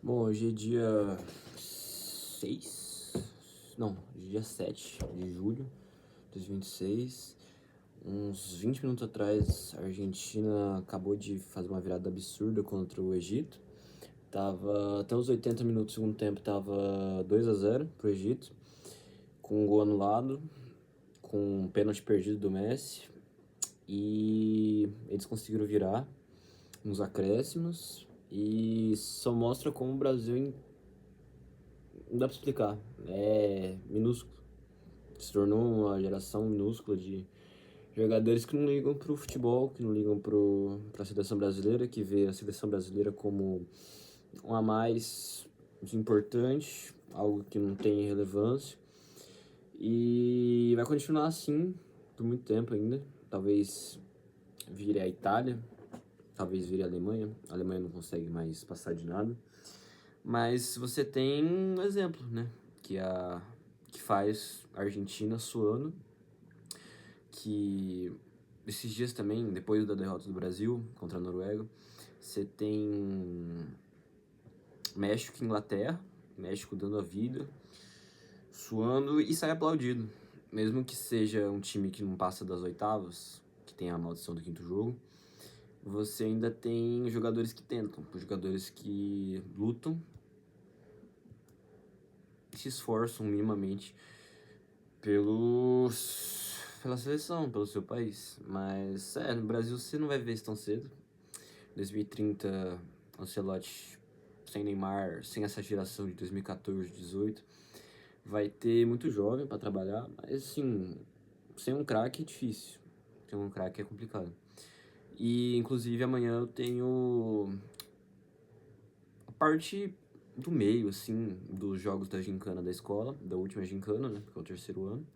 Bom, hoje é dia 6, não, dia 7 de julho de 2026. Uns 20 minutos atrás, a Argentina acabou de fazer uma virada absurda contra o Egito. Tava, até os 80 minutos do segundo tempo, tava 2-0 pro Egito, com um gol anulado, com um pênalti perdido do Messi. E eles conseguiram virar nos acréscimos e só mostra como o Brasil não dá pra explicar. É minúsculo. Se tornou uma geração minúscula de jogadores que não ligam pro futebol, que não ligam pra seleção brasileira, que vê a seleção brasileira como um a mais importante, algo que não tem relevância. E vai continuar assim por muito tempo ainda. Talvez vire a Itália, talvez vire a Alemanha. A Alemanha não consegue mais passar de nada. Mas você tem um exemplo, né? Que faz a Argentina suando, que esses dias também, depois da derrota do Brasil contra a Noruega, você tem México e Inglaterra, México dando a vida, suando e sai aplaudido. Mesmo que seja um time que não passa das oitavas, que tem a maldição do quinto jogo, você ainda tem jogadores que tentam, jogadores que lutam, se esforçam minimamente pela seleção, pelo seu país. Mas, no Brasil você não vai ver isso tão cedo. 2030, Ancelotti sem Neymar, sem essa geração de 2014, 18, vai ter muito jovem para trabalhar, mas assim, sem um craque é difícil. Sem um craque é complicado. E, inclusive, amanhã eu tenho a parte do meio, assim, dos jogos da gincana da escola, da última gincana, né, que é o terceiro ano.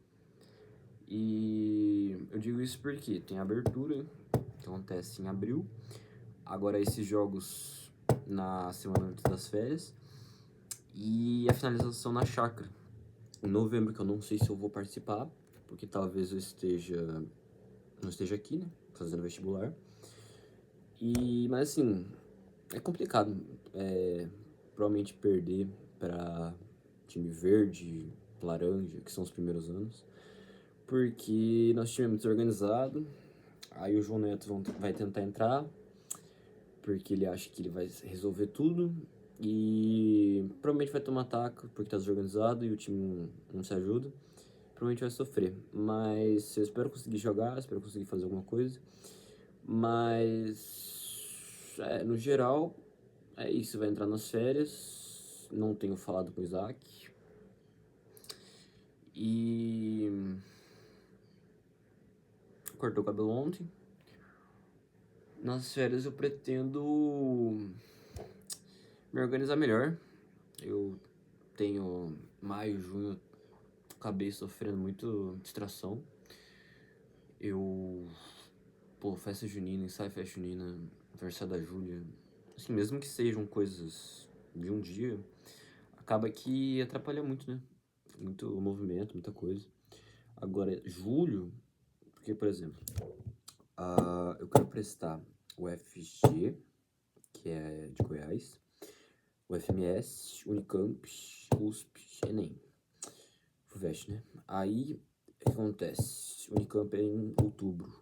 E eu digo isso porque tem a abertura, que acontece em abril. Agora esses jogos na semana antes das férias. E a finalização na chácara, em novembro, que eu não sei se eu vou participar, porque talvez eu não esteja aqui, né, fazendo vestibular. Mas assim, é complicado, provavelmente perder para time verde, laranja, que são os primeiros anos, porque nosso time é muito organizado. Aí o João Neto vai tentar entrar, porque ele acha que ele vai resolver tudo. E provavelmente vai tomar taco, porque tá desorganizado e o time não se ajuda. Provavelmente vai sofrer. Mas eu espero conseguir jogar, espero conseguir fazer alguma coisa. Mas, no geral, é isso. Vai entrar nas férias. Não tenho falado com o Isaac. E cortou o cabelo ontem. Nas férias eu pretendo me organizar melhor. Eu tenho maio, junho, acabei sofrendo muito distração. Festa junina, ensaio festa junina, aniversário da Júlia, assim, mesmo que sejam coisas de um dia, acaba que atrapalha muito, né? Muito movimento, muita coisa. Agora, julho, porque, por exemplo, eu quero prestar o FG, que é de Goiás, o FMS, Unicamp, USP, Enem, FUVEST, né? Aí, o que acontece? Unicamp é em outubro.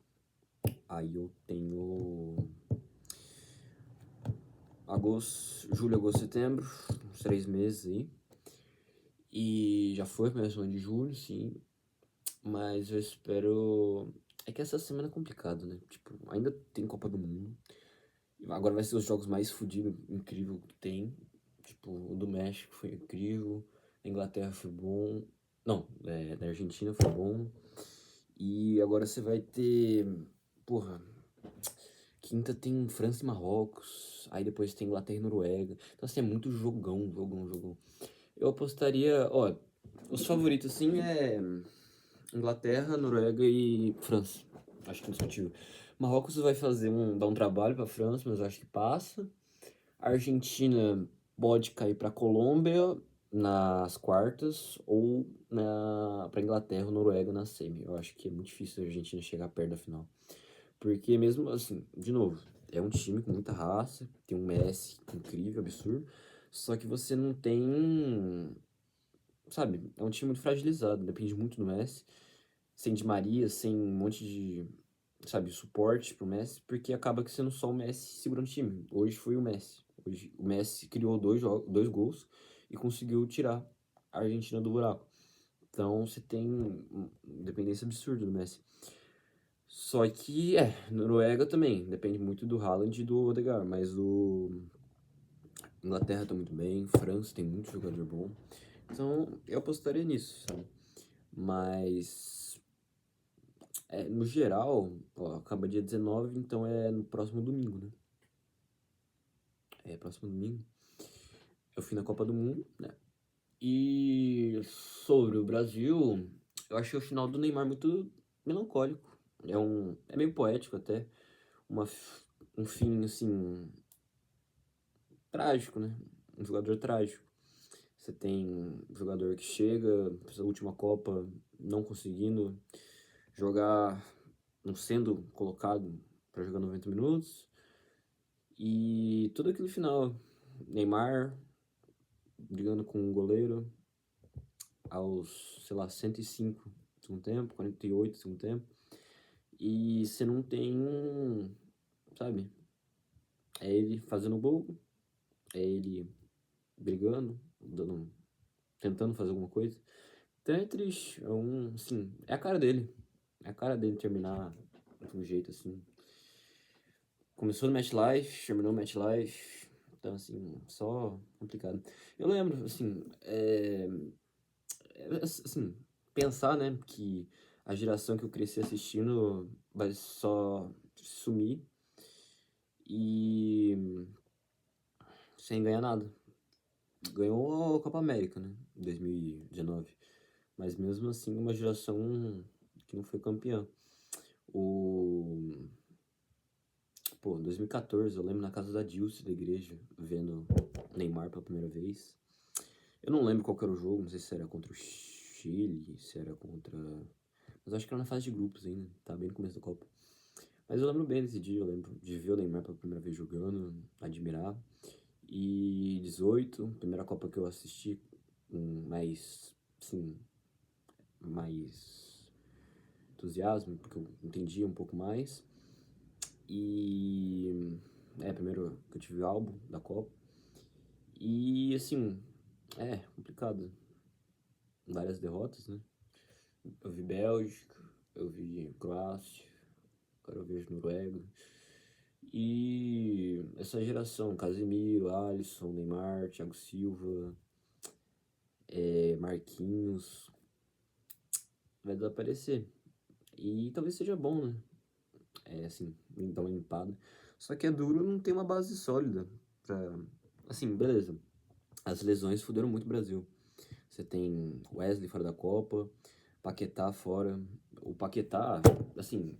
Aí eu tenho julho, agosto, setembro, uns 3 meses aí. E já foi a primeira semana de julho, sim. Mas eu espero. É que essa semana é complicado, né? Tipo, ainda tem Copa do Mundo. Agora vai ser os jogos mais fodidos, incrível que tem. Tipo, o do México foi incrível. A Inglaterra foi bom. Não, da Argentina foi bom. E agora você vai ter. Porra. Quinta tem França e Marrocos. Aí depois tem Inglaterra e Noruega. Então, assim, é muito jogão, jogão, jogão. Eu apostaria. Ó, os favoritos, assim, é Inglaterra, Noruega e França. Acho que é indiscutível. Marrocos vai dar um trabalho pra França, mas eu acho que passa. A Argentina pode cair pra Colômbia nas quartas ou pra Inglaterra ou Noruega na semi. Eu acho que é muito difícil a Argentina chegar perto da final. Porque mesmo assim, de novo, é um time com muita raça, tem um Messi incrível, absurdo. Só que você não tem, sabe, é um time muito fragilizado, depende muito do Messi, sem Di Maria, sem um monte de, sabe, suporte pro Messi, porque acaba que sendo só o Messi segurando o time. Hoje foi o Messi. Hoje o Messi criou dois gols e conseguiu tirar a Argentina do buraco. Então você tem dependência absurda do Messi. Só que, Noruega também, depende muito do Haaland e do Odegaard, mas o Inglaterra tá muito bem, França tem muito jogador bom. Então eu apostaria nisso, sabe? Mas, no geral, ó, acaba dia 19, então é no próximo domingo, né? É, próximo domingo. É o fim da Copa do Mundo, né? E sobre o Brasil, eu achei o final do Neymar muito melancólico. É meio poético até. Um fim, assim, trágico, né? Um jogador trágico. Você tem um jogador que chega essa última Copa não conseguindo jogar, não sendo colocado para jogar 90 minutos. E tudo aquilo final, Neymar brigando com o goleiro aos, sei lá, 105 do segundo tempo, 48 do segundo tempo. E você não tem, sabe? É ele fazendo gol, é ele brigando, tentando fazer alguma coisa. Então é triste, assim, é a cara dele. É a cara dele terminar de um jeito assim. Começou no Match Life, terminou no Match Life. Então, assim, só complicado. Eu lembro, assim, assim, pensar, né, que a geração que eu cresci assistindo vai só sumir e sem ganhar nada. Ganhou a Copa América, né, em 2019. Mas mesmo assim, uma geração que não foi campeã. O... Pô, 2014, eu lembro na casa da Dilce, da igreja, vendo Neymar pela primeira vez. Eu não lembro qual que era o jogo, não sei se era contra o Chile, se era contra... Mas acho que era na fase de grupos ainda, tá bem no começo da Copa. Mas eu lembro bem desse dia, eu lembro de ver o Neymar pela primeira vez jogando, admirar. E 18, primeira Copa que eu assisti com mais, sim, mais entusiasmo, porque eu entendia um pouco mais. E primeiro que eu tive o álbum da Copa. E assim, complicado. Várias derrotas, né? Eu vi Bélgica, eu vi Croácia, agora eu vejo Noruega. E essa geração, Casemiro, Alisson, Neymar, Thiago Silva, Marquinhos, vai desaparecer. E talvez seja bom, né? Assim, dar uma limpada. Só que é duro não ter uma base sólida pra... Assim, beleza. As lesões fuderam muito o Brasil. Você tem Wesley fora da Copa, Paquetá fora. O Paquetá, assim,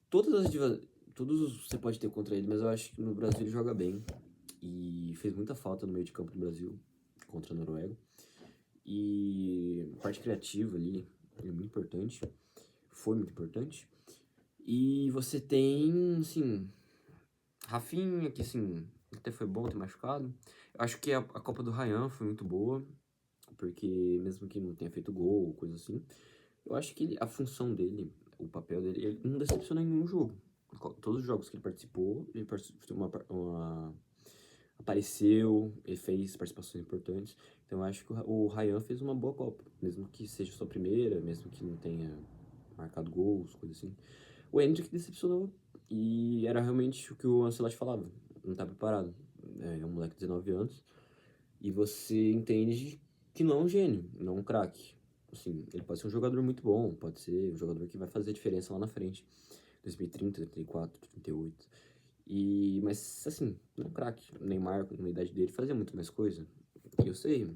todos você pode ter contra ele, mas eu acho que no Brasil ele joga bem. E fez muita falta no meio de campo do Brasil contra a Noruega. E a parte criativa ali é muito importante. Foi muito importante. E você tem, assim, Rafinha, que assim, até foi bom ter machucado. Eu acho que a Copa do Ryan foi muito boa, porque mesmo que não tenha feito gol, coisa assim, eu acho que a função dele, o papel dele, ele não decepcionou em nenhum jogo. Todos os jogos que ele participou, apareceu, ele fez participações importantes. Então eu acho que o Ryan fez uma boa Copa, mesmo que seja sua primeira, mesmo que não tenha marcado gols, coisa assim. O Endrick decepcionou e era realmente o que o Ancelotti falava, não tá preparado. É um moleque de 19 anos e você entende que não é um gênio, não é um craque. Assim, ele pode ser um jogador muito bom, pode ser um jogador que vai fazer diferença lá na frente, 2030, 34, 38. Mas, assim, não é um craque. O Neymar, na idade dele, fazia muito mais coisa. E eu sei,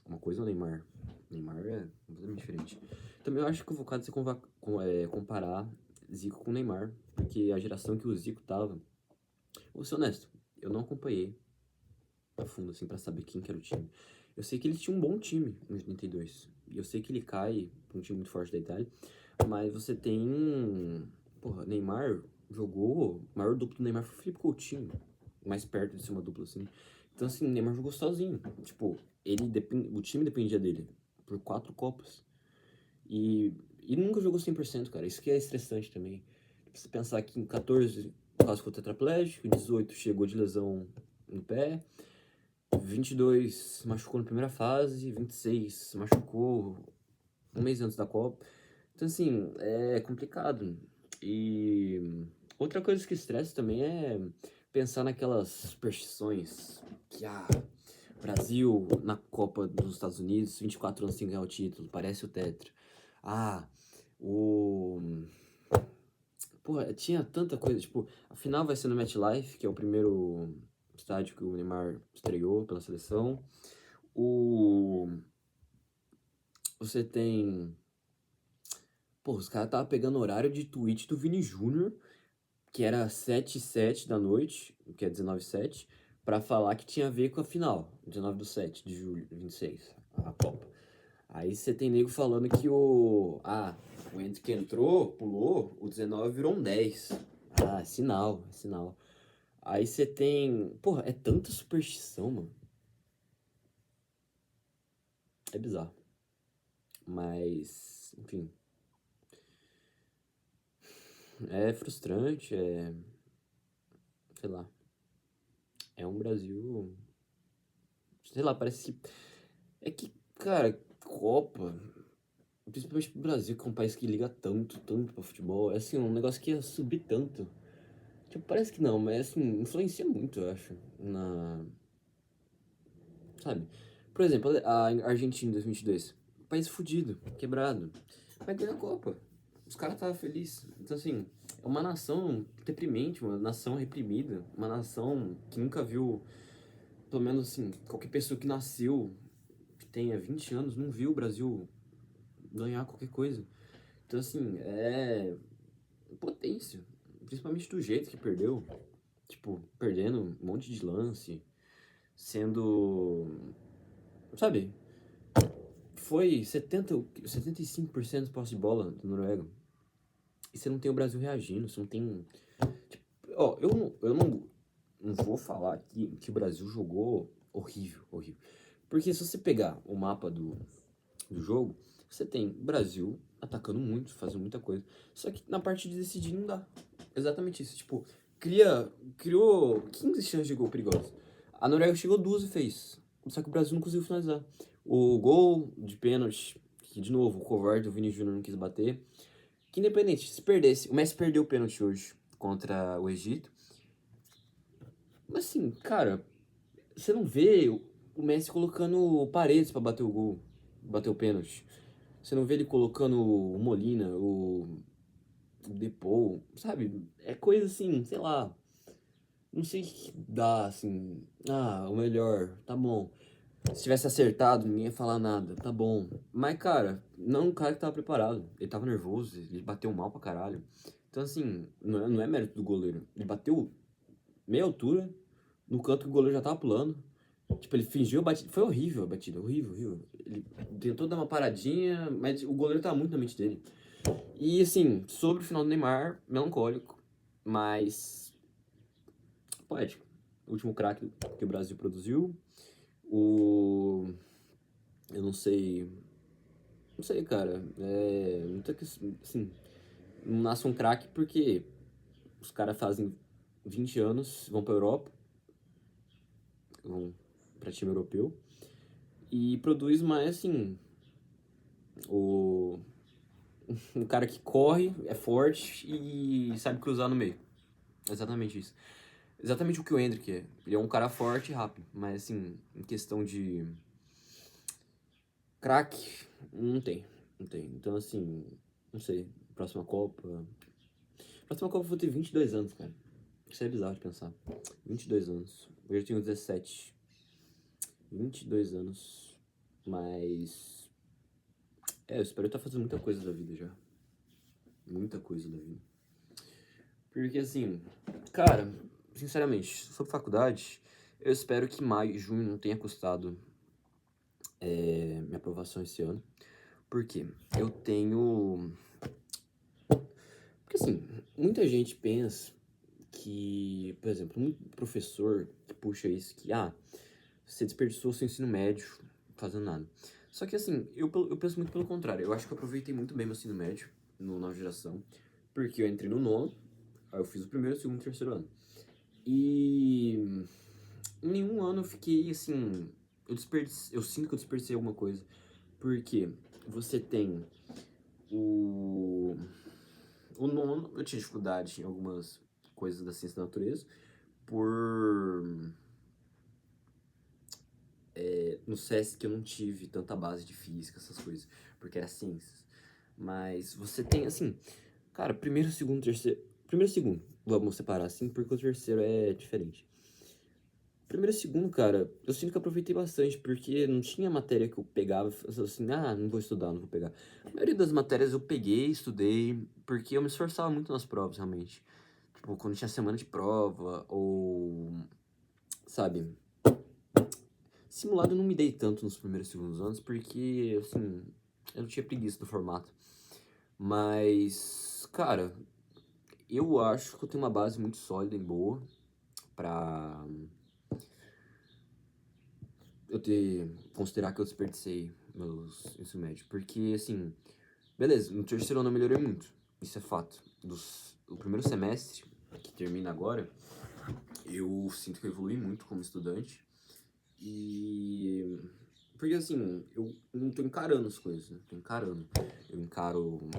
uma coisa é o Neymar. Neymar é completamente diferente. Também eu acho que convocado você comparar Zico com Neymar, porque a geração que o Zico tava... Vou ser honesto, eu não acompanhei a fundo, assim, pra saber quem que era o time. Eu sei que ele tinha um bom time em 82. E eu sei que ele cai pra um time muito forte da Itália. Mas você tem... Porra, Neymar jogou... O maior duplo do Neymar foi o Felipe Coutinho. mais perto de ser uma dupla, assim. Então, assim, o Neymar jogou sozinho. Tipo, o time dependia dele por 4 Copas. E, e nunca jogou 100%, cara. Isso que é estressante também. Você pensar que em 14 quase ficou tetraplégico, em 18 chegou de lesão no pé, 22 machucou na primeira fase, 26 machucou um mês antes da Copa. Então, assim, é complicado. E outra coisa que estressa também é pensar naquelas superstições que, Brasil na Copa dos Estados Unidos, 24 anos sem ganhar o título, parece o Tetra. Ah, o... Pô, tinha tanta coisa, tipo, a final vai ser no MetLife, que é o primeiro estádio que o Neymar estreou pela seleção. O... Você tem... Pô, os caras estavam pegando horário de tweet do Vini Júnior, que era 7h07 da noite, que é 19h07, pra falar que tinha a ver com a final, 19/7 de julho, 26, a Copa. Aí você tem nego falando que o Hendrick que entrou, pulou, o 19 virou um 10. Ah, sinal, é sinal. Aí você tem. Porra, é tanta superstição, mano. É bizarro. Mas, enfim. É frustrante, sei lá. É um Brasil. Sei lá, parece que. É que, cara, Copa. Principalmente pro Brasil, que é um país que liga tanto, tanto pra futebol. É assim, um negócio que ia subir tanto. Tipo, parece que não, mas assim, influencia muito, eu acho, sabe? Por exemplo, a Argentina em 2022, país fudido, quebrado, vai ganhar a Copa. Os caras estavam felizes. Então, assim, é uma nação deprimente, uma nação reprimida, uma nação que nunca viu, pelo menos assim, qualquer pessoa que nasceu, que tenha 20 anos, não viu o Brasil ganhar qualquer coisa. Então, assim, é potência, principalmente do jeito que perdeu. Tipo, perdendo um monte de lance, sendo. Sabe? Foi 75% de posse de bola do Noruega. E você não tem o Brasil reagindo, você não tem. Tipo, ó, eu não vou falar aqui que o Brasil jogou horrível, horrível. Porque se você pegar o mapa do jogo, você tem o Brasil atacando muito, fazendo muita coisa. Só que na parte de decidir não dá. Exatamente isso. Tipo, criou 15 chances de gol perigosos. A Noruega chegou 2 e fez. Só que o Brasil não conseguiu finalizar. O gol de pênalti, que de novo, o covarde, o Vini Júnior não quis bater. Que independente, se perdesse, o Messi perdeu o pênalti hoje contra o Egito. Mas assim, cara, você não vê o Messi colocando Paredes pra bater o gol, bater o pênalti. Você não vê ele colocando o Molina, o Depou, sabe? É coisa assim, sei lá. Não sei o que dá, assim. Ah, o melhor, tá bom. Se tivesse acertado, ninguém ia falar nada, tá bom. Mas, cara, não é um cara que tava preparado. Ele tava nervoso, ele bateu mal pra caralho. Então, assim, não é mérito do goleiro. Ele bateu meia altura, no canto que o goleiro já tava pulando. Tipo, ele fingiu a batida. Foi horrível a batida, horrível, horrível. Ele tentou dar uma paradinha, mas o goleiro tava muito na mente dele. E, assim, sobre o final do Neymar, melancólico, mas poético. O último craque que o Brasil produziu. O. Eu não sei. Não sei, cara. Muita questão. Assim, não nasce um craque porque os caras fazem 20 anos, vão pra Europa, vão pra time europeu, e produz mais, assim. O. Um cara que corre, é forte e sabe cruzar no meio. Exatamente isso. Exatamente o que o Hendrick é. Ele é um cara forte e rápido, mas assim, em questão de craque, não tem. Não tem. Então, assim, não sei. Próxima Copa. Próxima Copa eu vou ter 22 anos, cara. Isso é bizarro de pensar. 22 anos. Hoje eu tenho 17. 22 anos. Mas. Eu espero estar fazendo muita coisa da vida já. Muita coisa da vida. Porque, assim, cara, sinceramente, sobre faculdade, eu espero que maio e junho não tenha custado minha aprovação esse ano. Por quê? Eu tenho. Porque, assim, muita gente pensa que, por exemplo, um professor que puxa isso, que, você desperdiçou seu ensino médio fazendo nada. Só que, assim, eu penso muito pelo contrário. Eu acho que eu aproveitei muito bem meu ensino médio, no nova geração, porque eu entrei no nono, aí eu fiz o primeiro, segundo e terceiro ano. E em nenhum ano eu fiquei, assim, eu sinto que eu desperdicei alguma coisa. Porque você tem o, o nono, eu tinha dificuldade em algumas coisas da ciência da natureza, por no SESC eu não tive tanta base de física, essas coisas, porque era ciências. Mas você tem, assim, cara, primeiro, segundo, terceiro. Primeiro e segundo, vamos separar assim, porque o terceiro é diferente. Primeiro e segundo, cara, eu sinto que eu aproveitei bastante, porque não tinha matéria que eu pegava e falava assim, não vou estudar, não vou pegar. A maioria das matérias eu peguei, estudei, porque eu me esforçava muito nas provas, realmente. Tipo, quando tinha semana de prova, ou, sabe, simulado eu não me dei tanto nos primeiros e segundos anos, porque, assim, eu não tinha preguiça do formato. Mas, cara, eu acho que eu tenho uma base muito sólida e boa pra considerar que eu desperdicei meus ensino médio. Porque, assim, beleza, no terceiro ano eu melhorei muito, isso é fato. O primeiro semestre, que termina agora, eu sinto que eu evolui muito como estudante. E porque assim, eu não tô encarando as coisas, né? Tô encarando. Eu encaro,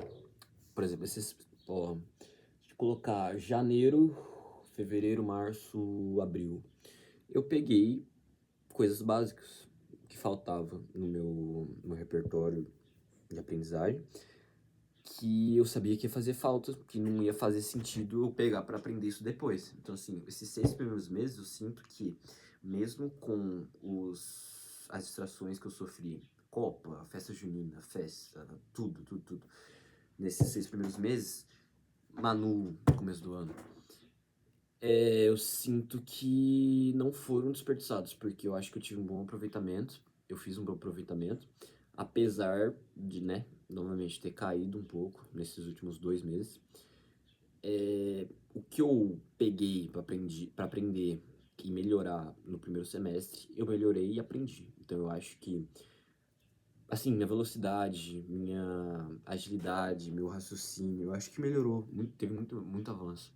por exemplo, de colocar janeiro, fevereiro, março, abril. Eu peguei coisas básicas que faltava no meu repertório de aprendizagem, que eu sabia que ia fazer falta, que não ia fazer sentido eu pegar para aprender isso depois. Então, assim, esses 6 primeiros meses eu sinto que, mesmo com as distrações que eu sofri, Copa, festa junina, festa, tudo, nesses 6 primeiros meses, Manu, começo do ano, eu sinto que não foram desperdiçados, porque eu acho que eu tive um bom aproveitamento, eu fiz um bom aproveitamento, apesar de, né, novamente ter caído um pouco nesses últimos 2 meses. O que eu peguei para aprender e melhorar no primeiro semestre, eu melhorei e aprendi. Então eu acho que, assim, minha velocidade, minha agilidade, meu raciocínio, eu acho que melhorou, teve muito avanço.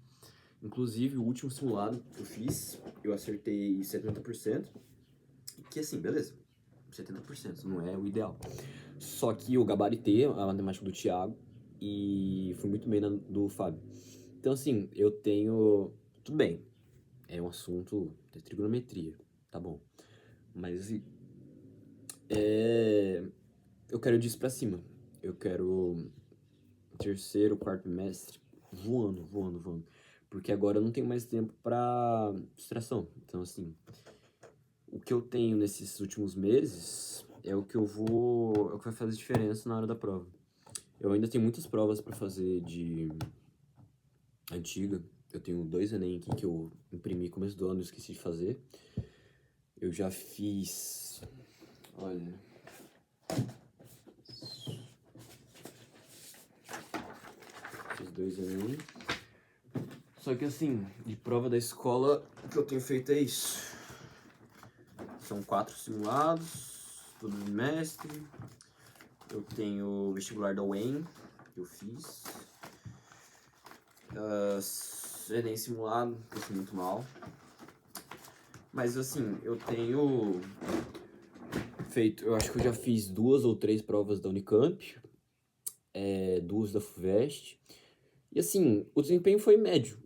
Inclusive, o último simulado que eu fiz, eu acertei 70%, que assim, beleza, 70% não é o ideal. Só que eu gabaritei a matemática do Thiago e fui muito bem na do Fábio. Então, assim, eu tenho. Tudo bem, é um assunto de trigonometria, tá bom. Mas assim, eu quero disso pra cima. Eu quero terceiro, quarto mestre voando, voando, voando. Porque agora eu não tenho mais tempo pra distração. Então, assim, o que eu tenho nesses últimos meses é o que é o que vai fazer diferença na hora da prova. Eu ainda tenho muitas provas pra fazer de antiga. Eu tenho 2 Enem aqui que eu imprimi começo do ano e esqueci de fazer. Eu já fiz. Olha. Fiz 2 Enem. Só que assim, de prova da escola, o que eu tenho feito é isso. São 4 simulados, todo bimestre. Eu tenho o vestibular da UEM, que eu fiz. Enem simulado, fiz muito mal. Mas assim, eu tenho feito, eu acho que eu já fiz 2 ou 3 provas da Unicamp, 2 da FUVEST. E assim, o desempenho foi médio.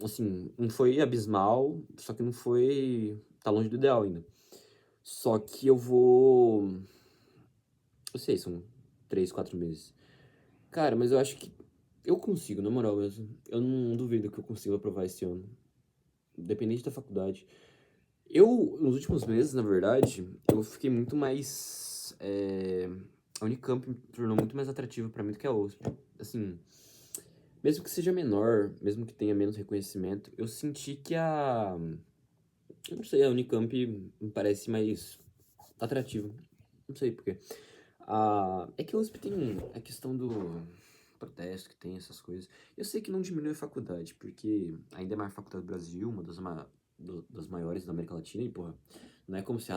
Assim, não foi abismal, só que não foi. Tá longe do ideal ainda. Só que eu vou. Eu sei, são 3, 4 meses. Cara, mas eu acho que eu consigo, na moral mesmo. Eu não duvido que eu consiga aprovar esse ano. Independente da faculdade. Nos últimos meses, na verdade, eu fiquei muito mais. A Unicamp me tornou muito mais atrativa pra mim do que a USP. Assim, mesmo que seja menor, mesmo que tenha menos reconhecimento, eu senti que eu não sei, a Unicamp me parece mais atrativa. Não sei por quê. É que a USP tem a questão do protesto que tem, essas coisas. Eu sei que não diminui a faculdade, porque ainda é a maior faculdade do Brasil, uma das maiores da América Latina, e, porra, não é como se,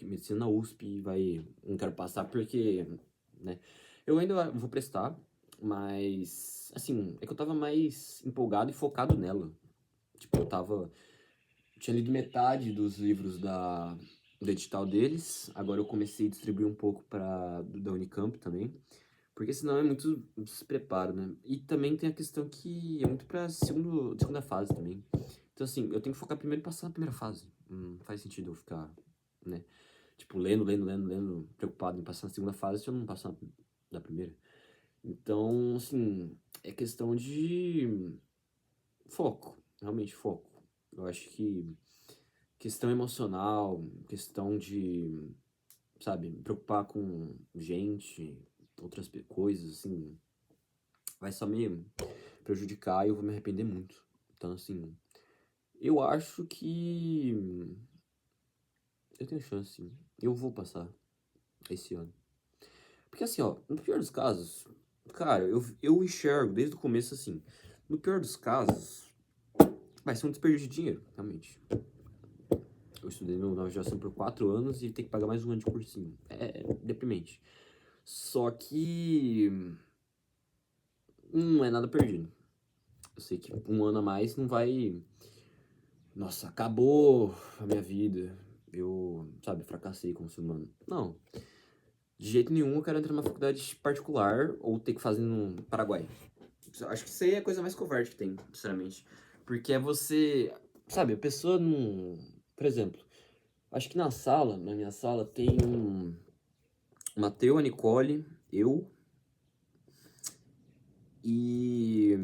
medicina na USP vai, não quero passar porque, né? Eu ainda vou prestar, mas, assim, é que eu tava mais empolgado e focado nela. Tipo, tinha lido metade dos livros do edital deles, agora eu comecei a distribuir um pouco da Unicamp também, porque senão é muito despreparo, né? E também tem a questão que é muito pra segunda fase também. Então, assim, eu tenho que focar primeiro em passar na primeira fase. Não faz sentido eu ficar, né? Tipo, lendo, preocupado em passar na segunda fase se eu não passar na primeira. Então, assim, é questão de foco, realmente foco. Eu acho que questão emocional, questão de, sabe, me preocupar com gente, coisas, assim, vai só me prejudicar e eu vou me arrepender muito. Então, assim, eu acho que eu tenho chance, sim. Eu vou passar esse ano. Porque, assim, ó, no pior dos casos, cara, eu enxergo desde o começo assim, no pior dos casos, vai ser um desperdício de dinheiro, realmente. Eu estudei no Nova Geração por 4 anos e ter que pagar mais um ano de cursinho. É deprimente. Só que não é nada perdido. Eu sei que um ano a mais não vai. Nossa, acabou a minha vida. Eu, sabe, fracassei como ser humano. Não. De jeito nenhum eu quero entrar numa faculdade particular ou ter que fazer no Paraguai. Acho que isso aí é a coisa mais covarde que tem, sinceramente. Porque é você. Sabe, a pessoa não. Por exemplo, acho que na minha sala, tem um Mateu, a Nicole, eu e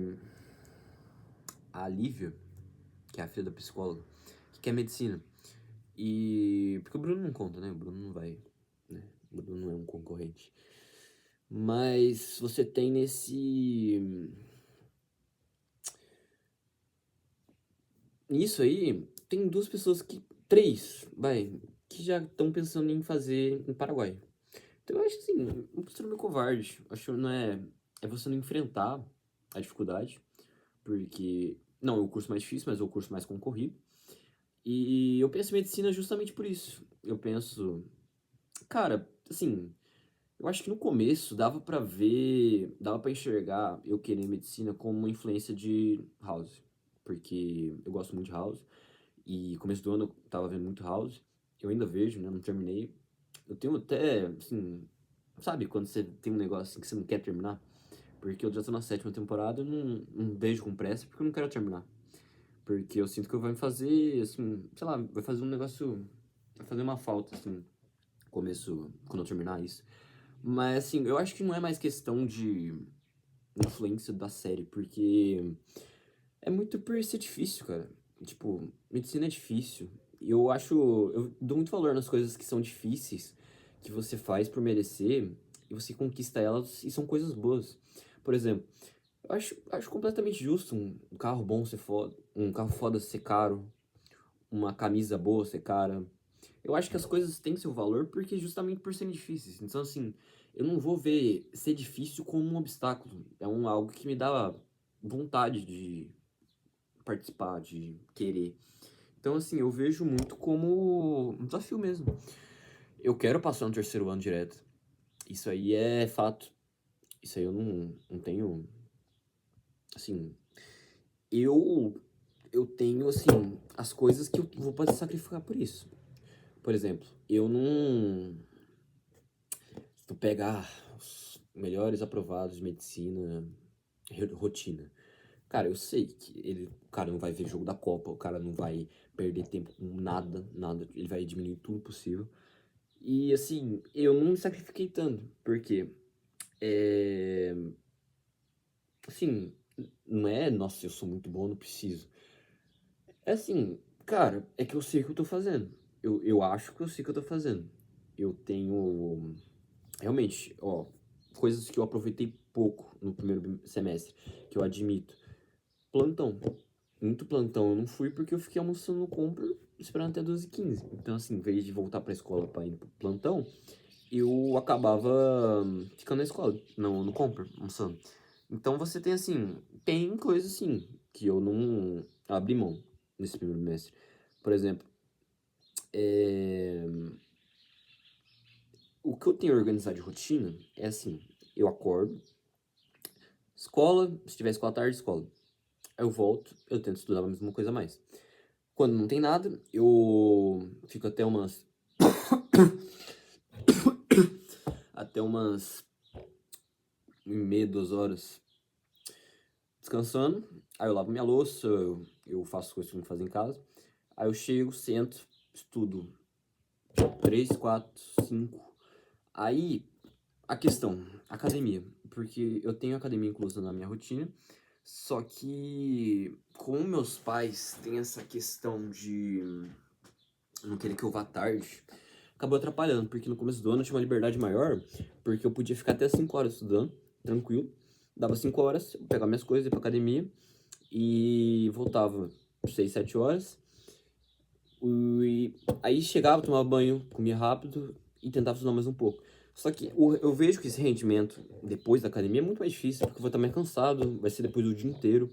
a Lívia, que é a filha da psicóloga, que quer medicina. E. Porque o Bruno não conta, né? O Bruno não vai. Né? O Bruno não é um concorrente. Mas você tem nesse. Nisso aí, tem duas pessoas que. Três, vai. Que já estão pensando em fazer em Paraguai. Então eu acho assim, uma postura meio covarde. Acho que não é. É você não enfrentar a dificuldade. Porque. Não é o curso mais difícil, mas é o curso mais concorrido. E eu penso em medicina justamente por isso. Eu penso. Cara, assim. Eu acho que no começo dava pra ver. Dava pra enxergar eu querer medicina como uma influência de House. Porque eu gosto muito de House. E começo do ano eu tava vendo muito House. Eu ainda vejo, né? Não terminei. Eu tenho até, assim. Sabe quando você tem um negócio assim que você não quer terminar? Porque eu já tô na sétima temporada, eu não vejo com pressa porque eu não quero terminar. Porque eu sinto que vai me fazer, assim, sei lá, vai fazer um negócio. Vai fazer uma falta, assim, começo, quando eu terminar isso. Mas, assim, eu acho que não é mais questão de influência da série, porque é muito por ser difícil, cara. Tipo, medicina é difícil. E eu acho. Eu dou muito valor nas coisas que são difíceis, que você faz por merecer, e você conquista elas, e são coisas boas. Por exemplo, eu acho completamente justo um carro bom ser foda, um carro foda ser caro, uma camisa boa ser cara. Eu acho que as coisas têm seu valor porque justamente por serem difíceis. Então, assim, eu não vou ver ser difícil como um obstáculo. É algo que me dá vontade de participar, de querer. Então, assim, eu vejo muito como um desafio mesmo. Eu quero passar no terceiro ano direto. Isso aí é fato. Isso aí eu não tenho. Assim, eu tenho, assim, as coisas que eu vou poder sacrificar por isso. Por exemplo, eu não. Se tu pegar os melhores aprovados de medicina, rotina. Cara, eu sei que o cara não vai ver jogo da Copa, o cara não vai perder tempo com nada, nada. Ele vai diminuir tudo possível. E assim, eu não me sacrifiquei tanto, porque assim, não é, nossa, eu sou muito bom, não preciso. É assim, cara, é que eu sei o que eu tô fazendo. Eu acho que eu sei o que eu tô fazendo. Eu tenho, realmente, ó, coisas que eu aproveitei pouco no primeiro semestre, que eu admito. Plantão. Muito plantão eu não fui porque eu fiquei almoçando no compra esperando até 12h15. Então, assim, em vez de voltar pra escola pra ir pro plantão, eu acabava ficando na escola, no Comper, almoçando. Então você tem assim, tem coisas assim que eu não abri mão nesse primeiro mês. Por exemplo, é, o que eu tenho organizado de rotina é assim, eu acordo, escola, se tiver escola à tarde, escola. Aí eu volto, eu tento estudar a mesma coisa a mais. Quando não tem nada, eu fico até umas 1h30, 2 horas descansando. Aí eu lavo minha louça, eu faço as coisas que eu tenho que fazer em casa. Aí eu chego, sento, estudo 3, 4, 5. Aí, a questão, academia. Porque eu tenho academia inclusa na minha rotina. Só que, como meus pais têm essa questão de não querer que eu vá tarde, acabou atrapalhando. Porque no começo do ano eu tinha uma liberdade maior, porque eu podia ficar até 5 horas estudando, tranquilo. Dava 5 horas, eu pegava minhas coisas, ia pra academia e voltava 6, 7 horas. E aí chegava, tomava banho, comia rápido e tentava estudar mais um pouco. Só que eu vejo que esse rendimento depois da academia é muito mais difícil, porque eu vou estar mais cansado, vai ser depois do dia inteiro.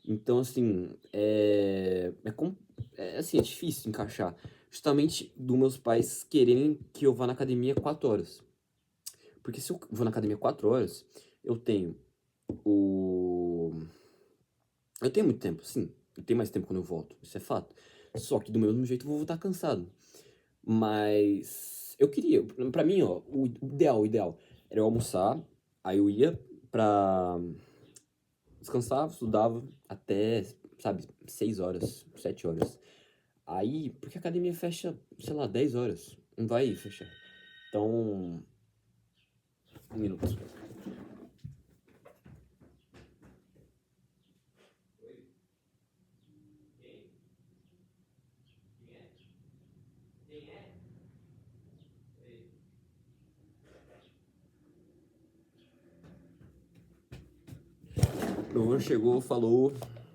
Então, assim, assim, é difícil encaixar. Justamente dos meus pais quererem que eu vá na academia 4 horas. Porque se eu vou na academia 4 horas, eu tenho o. Eu tenho muito tempo, sim. Eu tenho mais tempo quando eu volto, isso é fato. Só que do mesmo jeito eu vou voltar cansado. Mas eu queria, pra mim, ó, o ideal era eu almoçar, aí eu ia pra descansar, estudava até, sabe, 6 horas, 7 horas. Aí, porque a academia fecha, sei lá, 10 horas, não vai fechar. Então, 1 minuto. Meu avô chegou, falou,